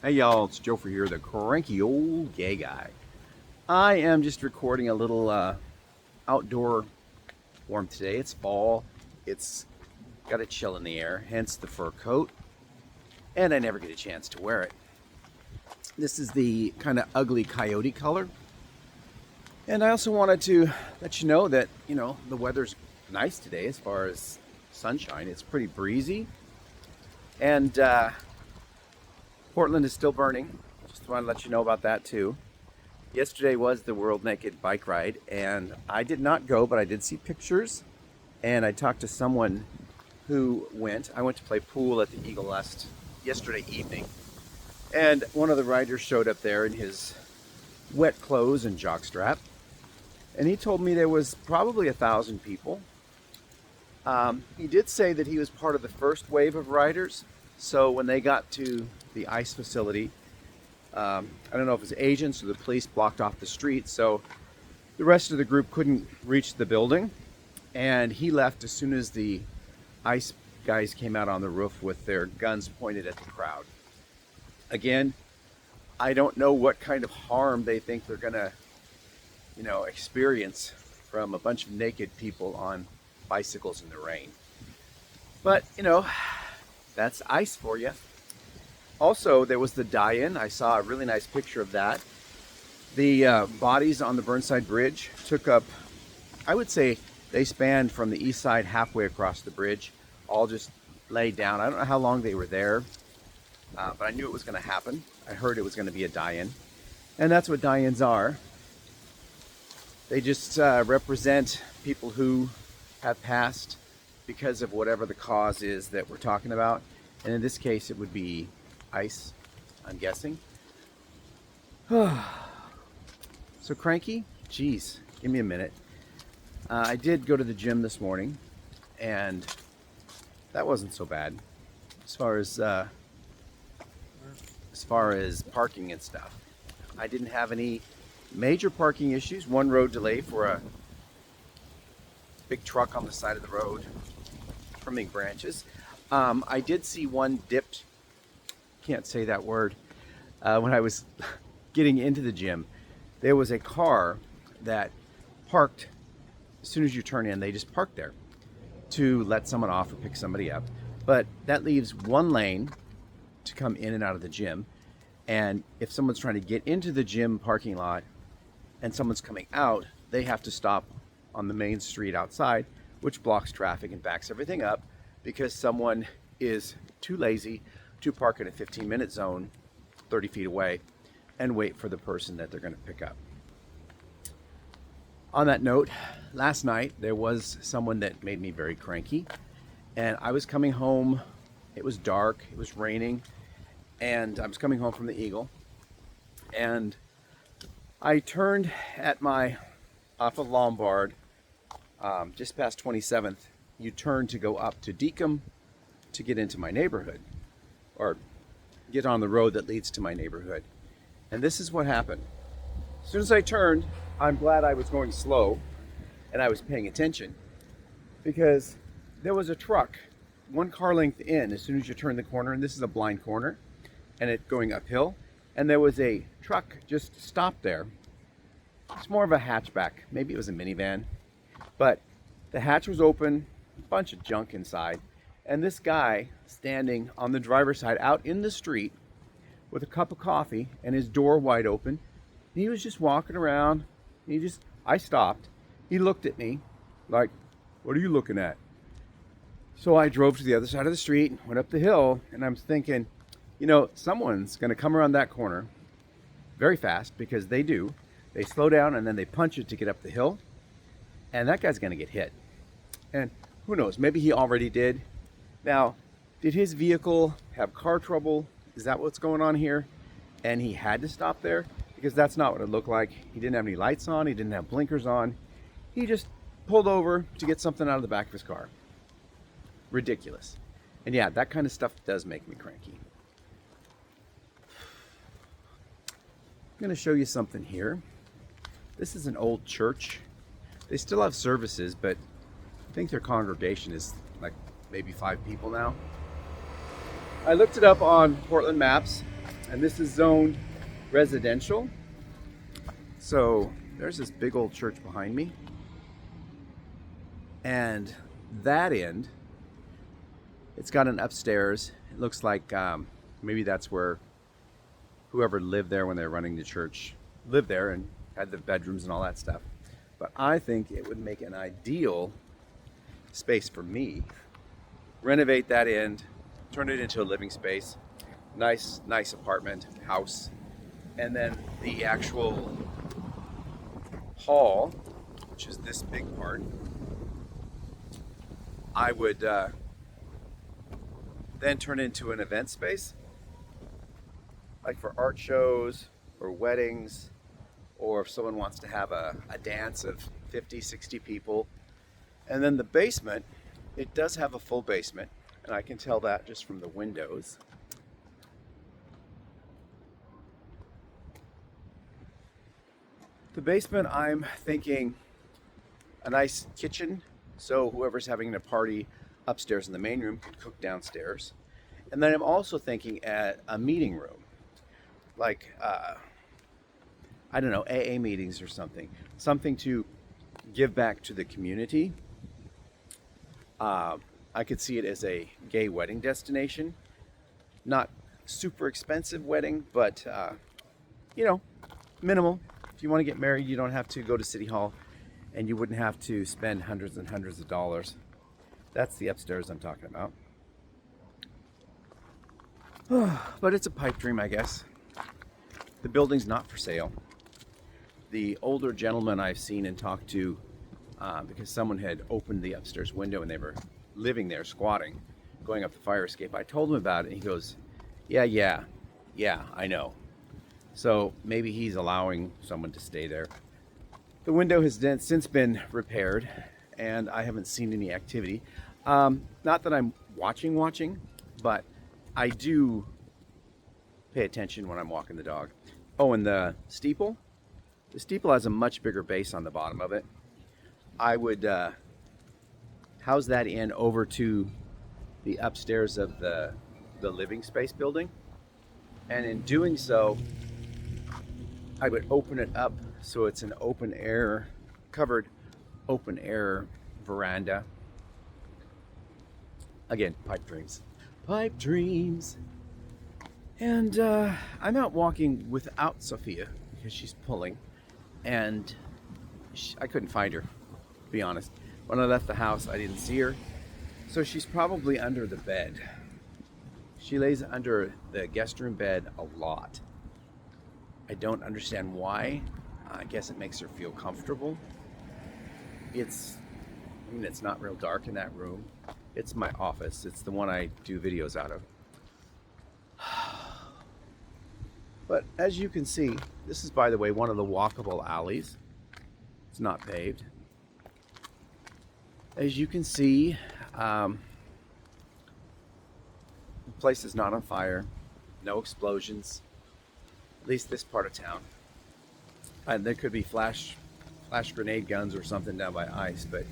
Hey y'all, it's Joefer here, the cranky old gay guy. I am just recording a little outdoor warmth today. It's fall, it's got a chill in the air, hence the fur coat, and I never get a chance to wear it. This is the kind of ugly coyote color. And I also wanted to let you know that, the weather's nice today as far as sunshine. It's pretty breezy. And Portland is still burning. Just want to let you know about that too. Yesterday was the World Naked Bike Ride, and I did not go, but I did see pictures. And I talked to someone who went. I went to play pool at the Eagle Nest yesterday evening. And one of the riders showed up there in his wet clothes and jockstrap. And he told me there was probably 1,000 people. He did say that he was part of the first wave of riders. So when they got to the ice facility, I don't know if it was agents or the police blocked off the street, so the rest of the group couldn't reach the building. And he left as soon as the ice guys came out on the roof with their guns pointed at the crowd. Again, I don't know what kind of harm they think they're gonna, experience from a bunch of naked people on bicycles in the rain. But, that's ice for you. Also, there was the die-in. I saw a really nice picture of that. The bodies on the Burnside Bridge took up, I would say, they spanned from the east side halfway across the bridge, all just laid down. I don't know how long they were there, but I knew it was going to happen. I heard it was going to be a die-in. And that's what die-ins are. They just represent people who have passed because of whatever the cause is that we're talking about. And in this case, it would be ice, I'm guessing. So cranky? Geez, give me a minute. I did go to the gym this morning, and that wasn't so bad as far as parking and stuff. I didn't have any major parking issues. One road delay for a big truck on the side of the road trimming branches. I did see one dipped, can't say that word, when I was getting into the gym. There was a car that parked as soon as you turn in. They just parked there to let someone off or pick somebody up. But that leaves one lane to come in and out of the gym. And if someone's trying to get into the gym parking lot and someone's coming out, they have to stop on the main street outside, which blocks traffic and backs everything up because someone is too lazy to park in a 15-minute zone 30 feet away and wait for the person that they're going to pick up. On that note, last night there was someone that made me very cranky, and I was coming home. It was dark, it was raining, and I was coming home from the Eagle, and I turned off of Lombard, just past 27th. You turn to go up to Deacom to get into my neighborhood, or get on the road that leads to my neighborhood. And this is what happened. As soon as I turned, I'm glad I was going slow and I was paying attention, because there was a truck one car length in as soon as you turn the corner, and this is a blind corner and it going uphill, and there was a truck just stopped there. It's more of a hatchback, maybe it was a minivan, but the hatch was open, a bunch of junk inside, and this guy standing on the driver's side out in the street with a cup of coffee and his door wide open. And he was just walking around. I stopped. He looked at me like, "What are you looking at?" So I drove to the other side of the street, went up the hill, and I'm thinking, someone's going to come around that corner very fast, because they do. They slow down and then they punch it to get up the hill, and that guy's going to get hit. And who knows, maybe he already did. Now, did his vehicle have car trouble? Is that what's going on here? And he had to stop there? Because that's not what it looked like. He didn't have any lights on. He didn't have blinkers on. He just pulled over to get something out of the back of his car. Ridiculous. And yeah, that kind of stuff does make me cranky. I'm going to show you something here. This is an old church. They still have services, but I think their congregation is maybe 5 people now. I looked it up on Portland Maps, And this is zoned residential. So there's this big old church behind me. And that end, it's got an upstairs. It looks like maybe that's where whoever lived there when they were running the church lived there and had the bedrooms and all that stuff. But I think it would make an ideal space for me. Renovate that end, turn it into a living space. Nice apartment, house. And then the actual hall, which is this big part, I would then turn into an event space, like for art shows or weddings, or if someone wants to have a dance of 50, 60 people. And then the basement, it does have a full basement, and I can tell that just from the windows. The basement, I'm thinking a nice kitchen, so whoever's having a party upstairs in the main room can cook downstairs. And then I'm also thinking at a meeting room, like, I don't know, AA meetings or something to give back to the community. I could see it as a gay wedding destination. Not super expensive wedding, but, minimal. If you want to get married, you don't have to go to City Hall, and you wouldn't have to spend hundreds and hundreds of dollars. That's the upstairs I'm talking about. But it's a pipe dream, I guess. The building's not for sale. The older gentleman I've seen and talked to, because someone had opened the upstairs window and they were living there, squatting, going up the fire escape. I told him about it, and he goes, yeah, I know. So maybe he's allowing someone to stay there. The window has since been repaired, and I haven't seen any activity. Not that I'm watching, but I do pay attention when I'm walking the dog. Oh, and the steeple has a much bigger base on the bottom of it. I would house that in over to the upstairs of the living space building. And in doing so, I would open it up so it's an covered open air veranda. Again, pipe dreams. And I'm out walking without Sophia because she's pulling, and I couldn't find her, to be honest. When I left the house, I didn't see her, so she's probably under the bed. She lays under the guest room bed a lot. I don't understand why. I guess it makes her feel comfortable. It's not real dark in that room. It's my office. It's the one I do videos out of. But as you can see, this is, by the way, one of the walkable alleys. It's not paved. As you can see, the place is not on fire. No explosions. At least this part of town. There could be flash grenade guns or something down by ice, but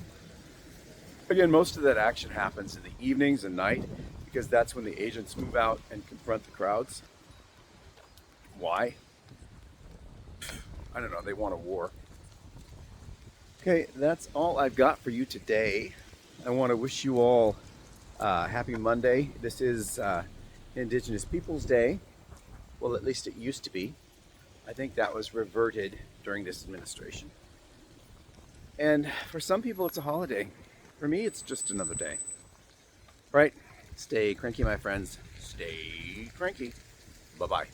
again, most of that action happens in the evenings and night because that's when the agents move out and confront the crowds. Why? I don't know. They want a war. Okay, that's all I've got for you today. I want to wish you all happy Monday. This is Indigenous Peoples Day. Well, at least it used to be. I think that was reverted during this administration. And for some people, it's a holiday. For me, it's just another day. Right? Stay cranky, my friends. Stay cranky. Bye-bye.